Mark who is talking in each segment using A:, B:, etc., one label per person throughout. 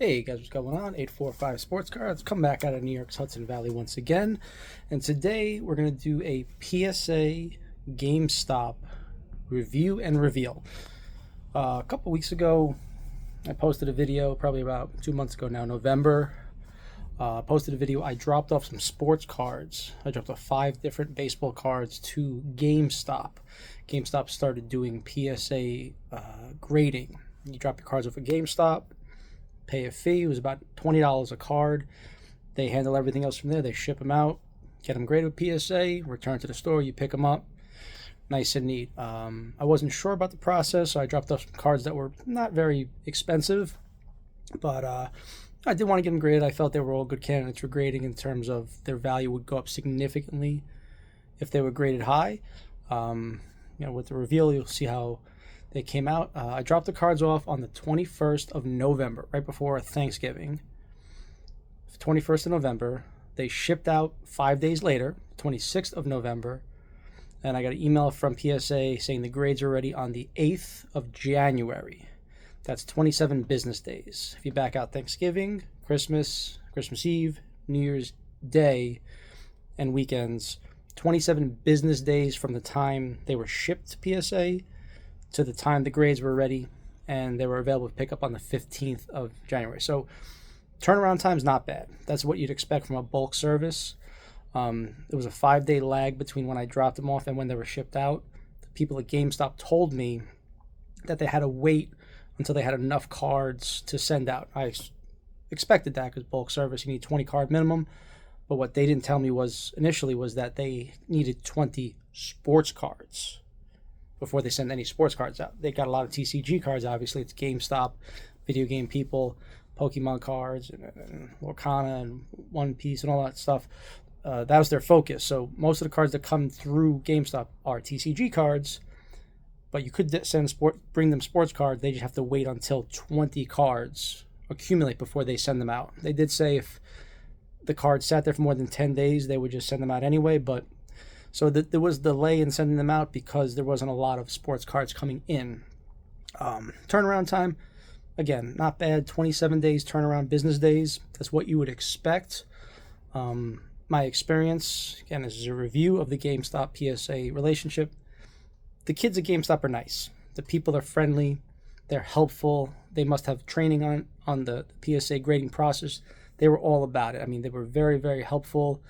A: Hey guys, what's going on? 845 Sports Cards. Come back out of New York's Hudson Valley once again. And today we're going to do a PSA GameStop review and reveal. A couple weeks ago, I posted a video, probably about 2 months ago now, November. Posted a video. I dropped off some sports cards. I dropped off 5 different baseball cards to GameStop. GameStop started doing PSA grading. You drop your cards off at GameStop, pay a fee. It was about $20 a card. They handle everything else from there. They ship them out, get them graded with PSA, return to the store, you pick them up. Nice and neat. I wasn't sure about the process, so I dropped off some cards that were not very expensive, but I did want to get them graded. I felt they were all good candidates for grading in terms of their value would go up significantly if they were graded high. With the reveal, you'll see how they came out. I dropped the cards off on the 21st of November, right before Thanksgiving. 21st of November. They shipped out 5 days later, 26th of November. And I got an email from PSA saying the grades are ready on the 8th of January. That's 27 business days. If you back out Thanksgiving, Christmas Eve, New Year's Day, and weekends, 27 business days from the time they were shipped to PSA to the time the grades were ready, and they were available to pick up on the 15th of January. So turnaround time's not bad. That's what you'd expect from a bulk service. There was a 5-day lag between when I dropped them off and when they were shipped out. The people at GameStop told me that they had to wait until they had enough cards to send out. I expected that because bulk service, you need 20 card minimum. But what they didn't tell me initially was that they needed 20 sports cards before they send any sports cards out. They got a lot of TCG cards, obviously. It's GameStop, video game people, Pokémon cards, and ohtani, and One Piece, and all that stuff. That was their focus. So most of the cards that come through GameStop are TCG cards, but you could bring them sports cards. They just have to wait until 20 cards accumulate before they send them out. They did say if the cards sat there for more than 10 days, they would just send them out anyway, but so there was delay in sending them out because there wasn't a lot of sports cards coming in. Turnaround time, again, not bad. 27 days turnaround business days. That's what you would expect. My experience, again, this is a review of the GameStop PSA relationship. The kids at GameStop are nice. The people are friendly. They're helpful. They must have training on the PSA grading process. They were all about it. I mean, they were very, very helpful.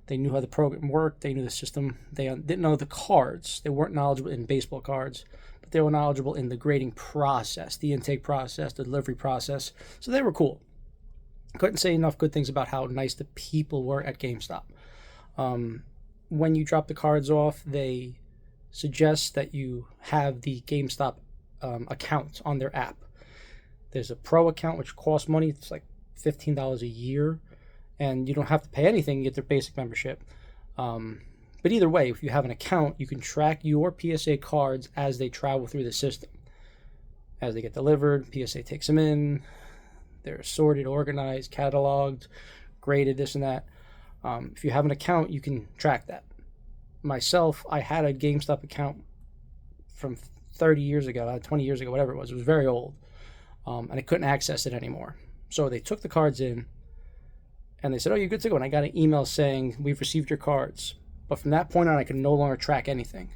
A: They knew how the program worked. They knew the system. They didn't know the cards. They weren't knowledgeable in baseball cards, but they were knowledgeable in the grading process, the intake process, the delivery process. So they were cool. Couldn't say enough good things about how nice the people were at GameStop. When you drop the cards off, they suggest that you have the GameStop account on their app. There's a pro account, which costs money. It's like $15 a year. And you don't have to pay anything, you get their basic membership. But either way, if you have an account, you can track your PSA cards as they travel through the system. As they get delivered, PSA takes them in. They're sorted, organized, cataloged, graded, this and that. If you have an account, you can track that. Myself, I had a GameStop account from 30 years ago, 20 years ago, whatever it was. It was very old. And I couldn't access it anymore. So they took the cards in, and they said, oh, you're good to go. And I got an email saying, we've received your cards. But from that point on, I could no longer track anything.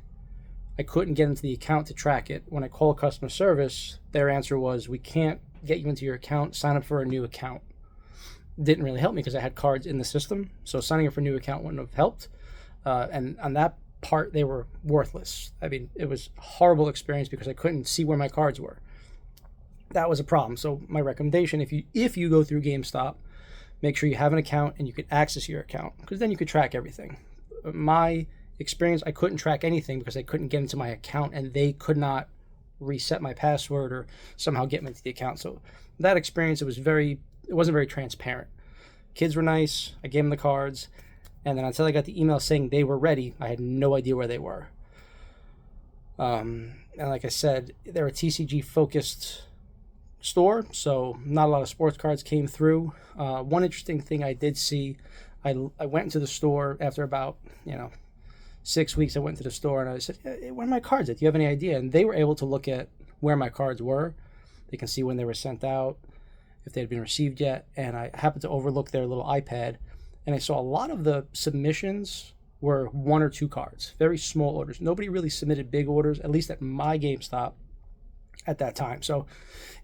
A: I couldn't get into the account to track it. When I called customer service, their answer was, we can't get you into your account. Sign up for a new account. Didn't really help me because I had cards in the system. So signing up for a new account wouldn't have helped. And on that part, they were worthless. I mean, it was a horrible experience because I couldn't see where my cards were. That was a problem. So my recommendation, if you go through GameStop, make sure you have an account and you can access your account because then you could track everything. My experience, I couldn't track anything because I couldn't get into my account and they could not reset my password or somehow get me into the account. So that experience, it wasn't very transparent. Kids were nice. I gave them the cards. And then until I got the email saying they were ready, I had no idea where they were. And like I said, they're a TCG focused store, so not a lot of sports cards came through. One interesting thing I did see, I went into the store after about 6 weeks. I went to the store and I said, hey, where are my cards at? Do you have any idea? And they were able to look at where my cards were. They can see when they were sent out, if they had been received yet. And I happened to overlook their little iPad, and I saw a lot of the submissions were 1 or 2 cards, very small orders. Nobody really submitted big orders, at least at my GameStop at that time. So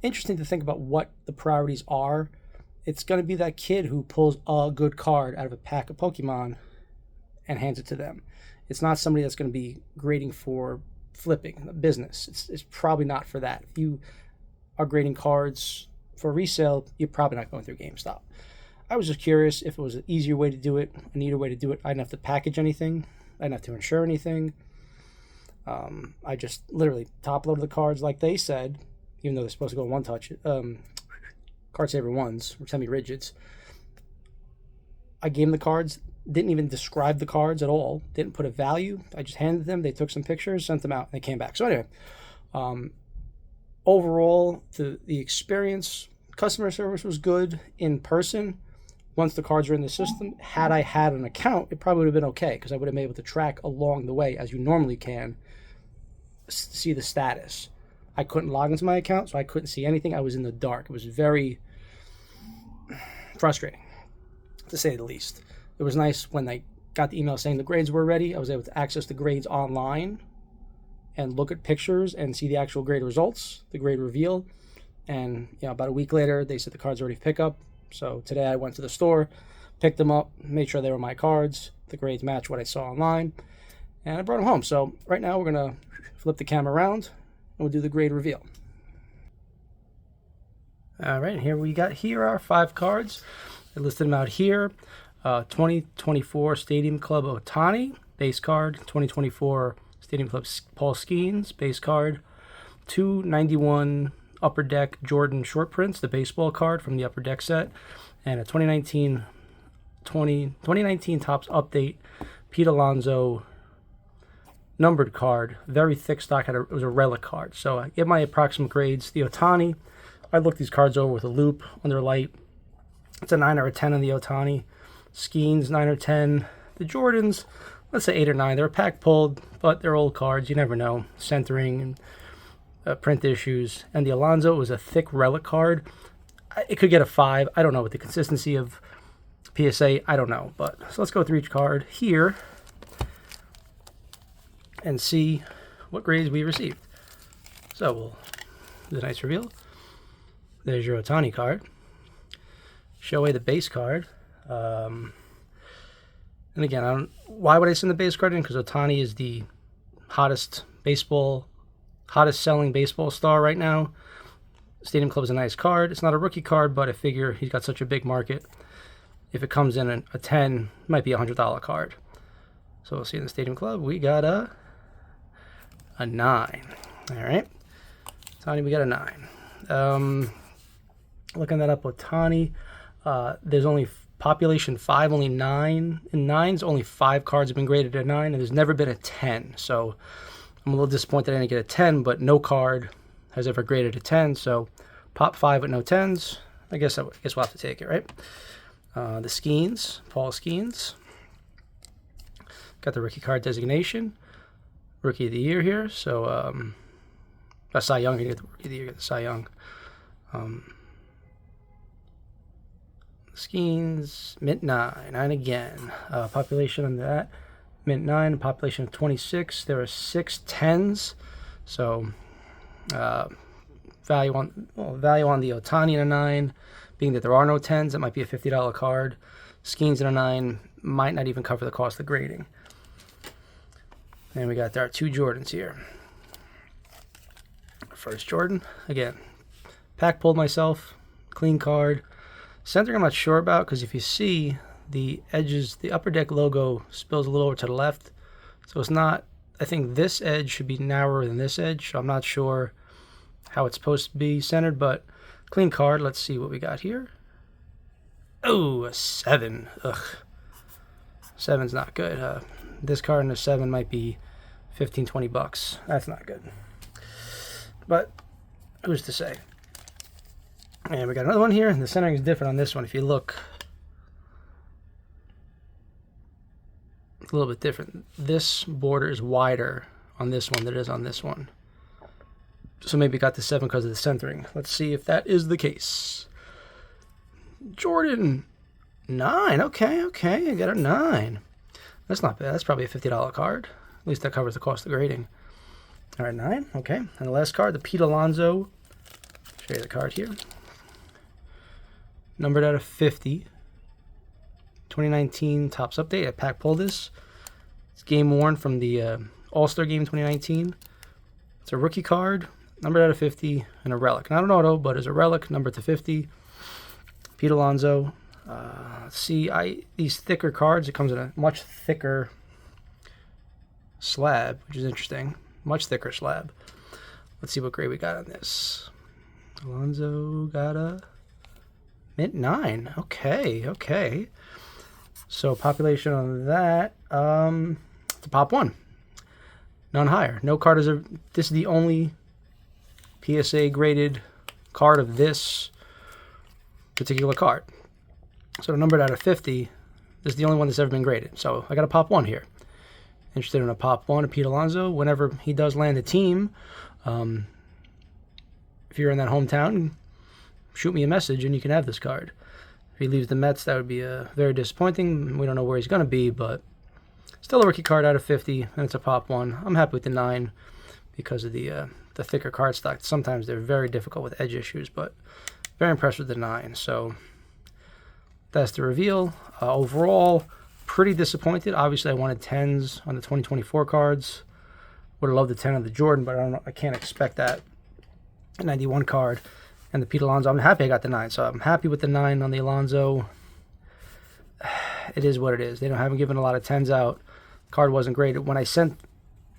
A: interesting to think about what the priorities are. It's going to be that kid who pulls a good card out of a pack of Pokemon and hands it to them. It's not somebody that's going to be grading for flipping a business. It's probably not for that. If you are grading cards for resale, you're probably not going through GameStop. I was just curious if it was an easier way to do it, a neater way to do it. I didn't have to package anything. I didn't have to insure anything. I just literally top loaded the cards like they said, even though they're supposed to go one touch. Card Saver 1s, or semi-rigids. I gave them the cards, didn't even describe the cards at all, didn't put a value. I just handed them, they took some pictures, sent them out, and they came back. So anyway, overall, the experience, customer service was good in person. Once the cards were in the system, had I had an account, it probably would have been okay, because I would have been able to track along the way, as you normally can, see the status. I couldn't log into my account, so I couldn't see anything. I was in the dark. It was very frustrating, to say the least. It was nice when I got the email saying the grades were ready. I was able to access the grades online and look at pictures and see the actual grade results, the grade reveal. And about a week later, they said the cards are ready for pickup. So today I went to the store, picked them up, made sure they were my cards. The grades match what I saw online, and I brought them home. So right now we're going to flip the camera around and we'll do the grade reveal. All right, here are 5 cards. I listed them out here. 2024 Stadium Club Ohtani, base card. 2024 Stadium Club Paul Skeens, base card. 291 Upper Deck Jordan Short Prints, the baseball card from the Upper Deck set. And a 2019 Topps Update Pete Alonso numbered card, very thick stock. It was a relic card. So I get my approximate grades. The Ohtani, I looked these cards over with a loop under light. It's a 9 or a 10 on the Ohtani. Skeens, 9 or 10. The Jordans, let's say 8 or 9. They're pack pulled, but they're old cards. You never know. Centering and print issues. And the Alonso was a thick relic card. It could get a 5. I don't know. With the consistency of PSA, I don't know. But so let's go through each card here and see what grades we received. So we'll do a nice reveal. There's your Ohtani card. Show away the base card. And again, why would I send the base card in? Because Ohtani is the hottest selling baseball star right now. Stadium Club is a nice card. It's not a rookie card, but I figure he's got such a big market. If it comes in a 10, it might be a $100 card. So we'll see in the Stadium Club. We got a 9. All right. Ohtani, we got a 9. Looking that up, Ohtani, there's only population 5, only 9. In 9s, only 5 cards have been graded at 9, and there's never been a 10. So I'm a little disappointed I didn't get a 10, but no card has ever graded a 10. So pop 5 with no 10s. I guess we'll have to take it, right? The Skeens, Paul Skeens. Got the rookie card designation. Rookie of the Year here. So Cy Young, you get the Rookie of the Year, get the Cy Young. Skeens, mint 9, 9 again. Population on that, mint 9, population of 26. There are 6 10s. So value on the Ohtani in a 9, being that there are no 10s, it might be a $50 card. Skeens in a 9 might not even cover the cost of grading. And we got our 2 Jordans here. First Jordan, again, pack pulled myself, clean card. Centering I'm not sure about, because if you see the edges, the Upper Deck logo spills a little over to the left. So it's not, I think this edge should be narrower than this edge. So I'm not sure how it's supposed to be centered, but clean card. Let's see what we got here. Oh, a 7. Ugh. 7's not good. This card and a 7 might be $15-20. That's not good. But who's to say? And we got another one here. The centering is different on this one. If you look, a little bit different. This border is wider on this one than it is on this one. So maybe got the 7 because of the centering. Let's see if that is the case. Jordan 9. Okay. I got a 9. That's not bad. That's probably a $50 card. At least that covers the cost of grading. All right, 9. Okay. And the last card, the Pete Alonso. Show you the card here. Numbered out of 50. 2019 Topps Update. I pack pulled this. It's game worn from the All-Star Game 2019. It's a rookie card, numbered out of 50, and a relic. Not an auto, but it's a relic, numbered to 50. Pete Alonso. Let's see, these thicker cards, it comes in a much thicker slab, which is interesting. Much thicker slab. Let's see what grade we got on this. Alonso got a mint 9. Okay. So population on that, it's a pop 1. None higher. No card is this is the only PSA graded card of this particular card. So numbered out of 50, this is the only one that's ever been graded. So I got a pop 1 here. Interested in a pop 1 of Pete Alonso. Whenever he does land a team, if you're in that hometown, shoot me a message and you can have this card. If he leaves the Mets, that would be very disappointing. We don't know where he's going to be, but still a rookie card out of 50, and it's a pop 1. I'm happy with the 9 because of the thicker card stock. Sometimes they're very difficult with edge issues, but very impressed with the 9. So that's the reveal. Overall, pretty disappointed. Obviously, I wanted 10s on the 2024 cards. Would have loved the 10 of the Jordan, but I can't expect that. 91 card. And the Pete Alonso, I'm happy I got the 9. So I'm happy with the 9 on the Alonso. It is what it is. They haven't given a lot of 10s out. Card wasn't graded. When I sent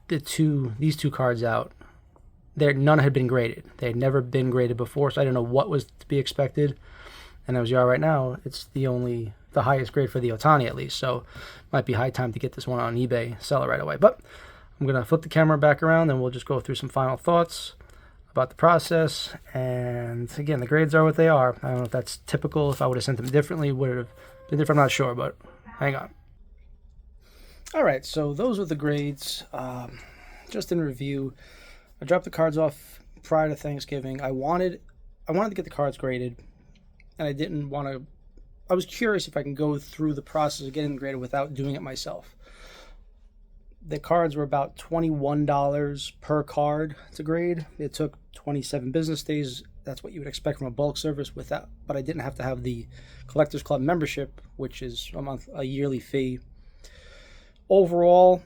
A: these two cards out, none had been graded. They had never been graded before, so I didn't know what was to be expected. And as you are right now, it's the highest grade for the Ohtani at least. So it might be high time to get this one on eBay, sell it right away. But I'm going to flip the camera back around and we'll just go through some final thoughts about the process. And again, the grades are what they are. I don't know if that's typical. If I would have sent them differently, would it have been different? I'm not sure, but hang on. All right, so those were the grades. Just in review, I dropped the cards off prior to Thanksgiving. I wanted to get the cards graded, and I didn't want to. I was curious if I can go through the process of getting them graded without doing it myself. The cards were about $21 per card to grade. It took 27 business days. That's what you would expect from a bulk service but I didn't have to have the Collectors Club membership, which is a yearly fee. Overall,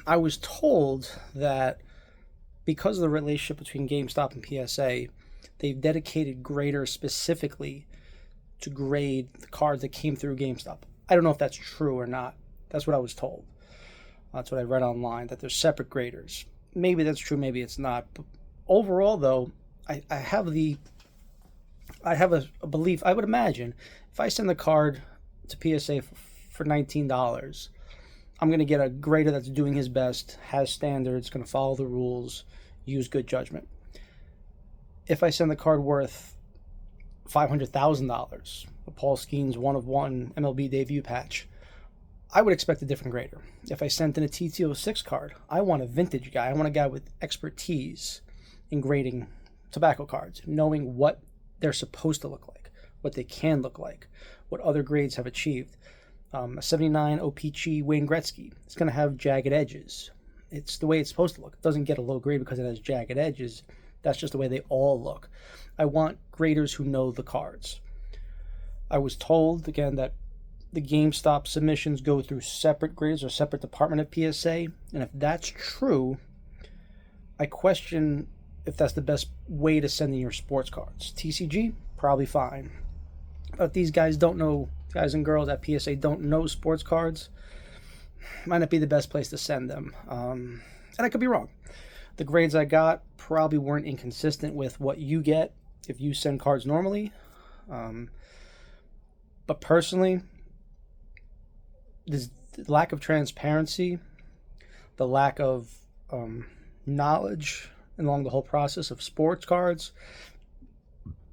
A: I was told that because of the relationship between GameStop and PSA, they've dedicated graders specifically to grade the cards that came through GameStop. I don't know if that's true or not. That's what I was told. That's what I read online, that there's separate graders. Maybe that's true, maybe it's not. But overall, though, I have a belief. I would imagine if I send the card to PSA for $19, I'm going to get a grader that's doing his best, has standards, going to follow the rules, use good judgment. If I send the card worth $500,000, a Paul Skeens 1/1 MLB debut patch, I would expect a different grader. If I sent in a TT06 card, I want a vintage guy. I want a guy with expertise in grading tobacco cards, knowing what they're supposed to look like, what they can look like, what other grades have achieved. A 79 OPC Wayne Gretzky, it's going to have jagged edges. It's the way it's supposed to look. It doesn't get a low grade because it has jagged edges. That's just the way they all look. I want graders who know the cards. I was told, again, that the GameStop submissions go through separate graders or separate department at PSA. And if that's true, I question if that's the best way to send in your sports cards. TCG, probably fine. But if these guys and girls at PSA don't know sports cards, might not be the best place to send them. And I could be wrong. The grades I got probably weren't inconsistent with what you get if you send cards normally. But personally, the lack of transparency, the lack of knowledge along the whole process of sports cards.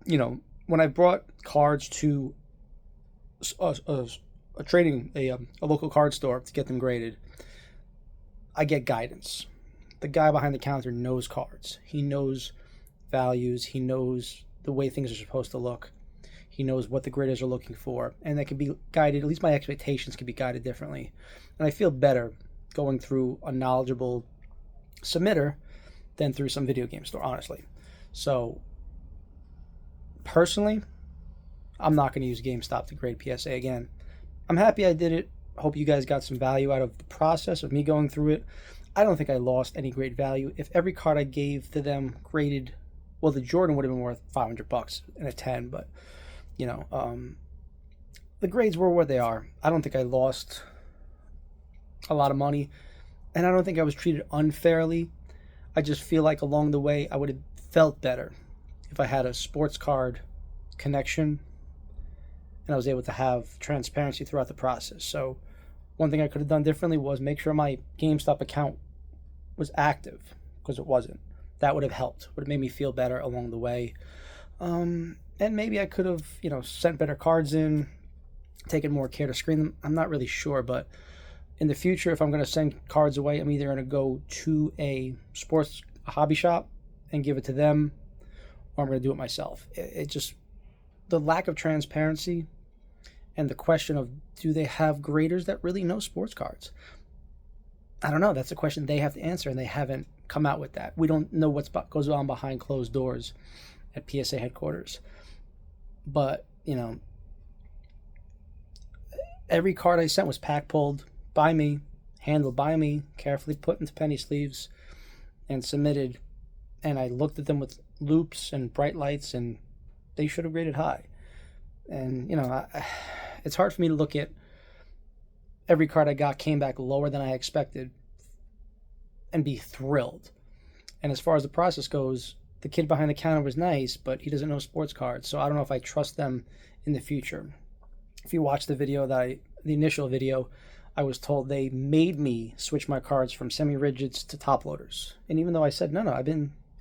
A: When I brought cards to a local card store to get them graded, I get guidance. The guy behind the counter knows cards. He knows values. He knows the way things are supposed to look. He knows what the graders are looking for, and that can be guided, at least my expectations can be guided differently. And I feel better going through a knowledgeable submitter than through some video game store, honestly. So, personally, I'm not going to use GameStop to grade PSA again. I'm happy I did it. Hope you guys got some value out of the process of me going through it. I don't think I lost any great value. If every card I gave to them graded, well, the Jordan would have been worth $500 and a 10, but you know, the grades were what they are. I don't think I lost a lot of money, and I don't think I was treated unfairly. I just feel like along the way I would have felt better if I had a sports card connection and I was able to have transparency throughout the process. So one thing I could have done differently was make sure my GameStop account was active, because it wasn't. That would have helped, would have made me feel better along the way. And maybe I could have, sent better cards in, taken more care to screen them. I'm not really sure, but in the future, if I'm going to send cards away, I'm either going to go to a hobby shop and give it to them, or I'm going to do it myself. It just, the lack of transparency and the question of, do they have graders that really know sports cards? I don't know. That's a question they have to answer, and they haven't come out with that. We don't know what goes on behind closed doors at PSA headquarters. But, every card I sent was pack pulled by me, handled by me, carefully put into penny sleeves, and submitted. And I looked at them with loops and bright lights, and they should have graded high. And, it's hard for me to look at every card I got came back lower than I expected and be thrilled. And as far as the process goes, the kid behind the counter was nice, but he doesn't know sports cards, so I don't know if I trust them in the future. If you watch the video the initial video, I was told they made me switch my cards from semi-rigids to top loaders. And even though I said, no,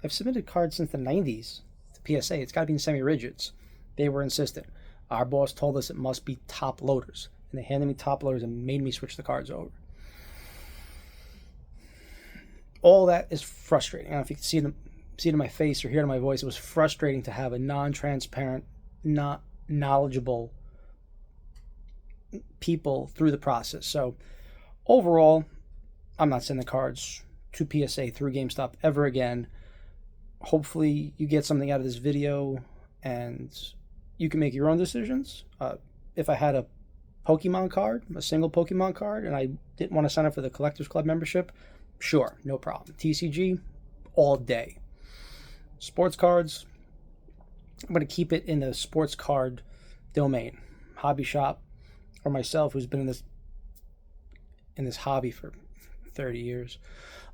A: I've submitted cards since the 90s to PSA, it's got to be in semi-rigids. They were insistent. Our boss told us it must be top loaders, and they handed me top loaders and made me switch the cards over. All that is frustrating. I don't know if you can see it in my face or hear it in my voice. It was frustrating to have a non-transparent, not knowledgeable people through the process. So overall, I'm not sending cards to PSA through GameStop ever again. Hopefully you get something out of this video and you can make your own decisions. If I had a Pokemon card, a single Pokemon card, and I didn't want to sign up for the Collectors Club membership, sure, no problem. TCG, all day. Sports cards, I'm going to keep it in the sports card domain. Hobby shop, or myself, who's been in this hobby for 30 years.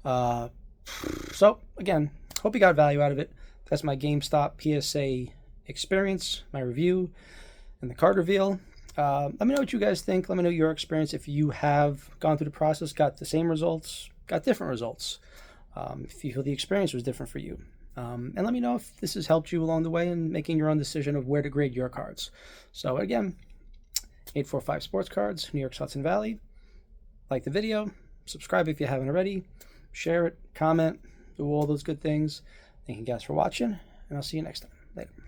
A: So, again, hope you got value out of it. That's my GameStop PSA experience, my review, and the card reveal. Let me know what you guys think. Let me know your experience. If you have gone through the process, got the same results, got different results. If you feel the experience was different for you. And let me know if this has helped you along the way in making your own decision of where to grade your cards. So again, 845 Sports Cards, New York's Hudson Valley. Like the video, subscribe if you haven't already, share it, comment, do all those good things. Thank you guys for watching, and I'll see you next time. Later.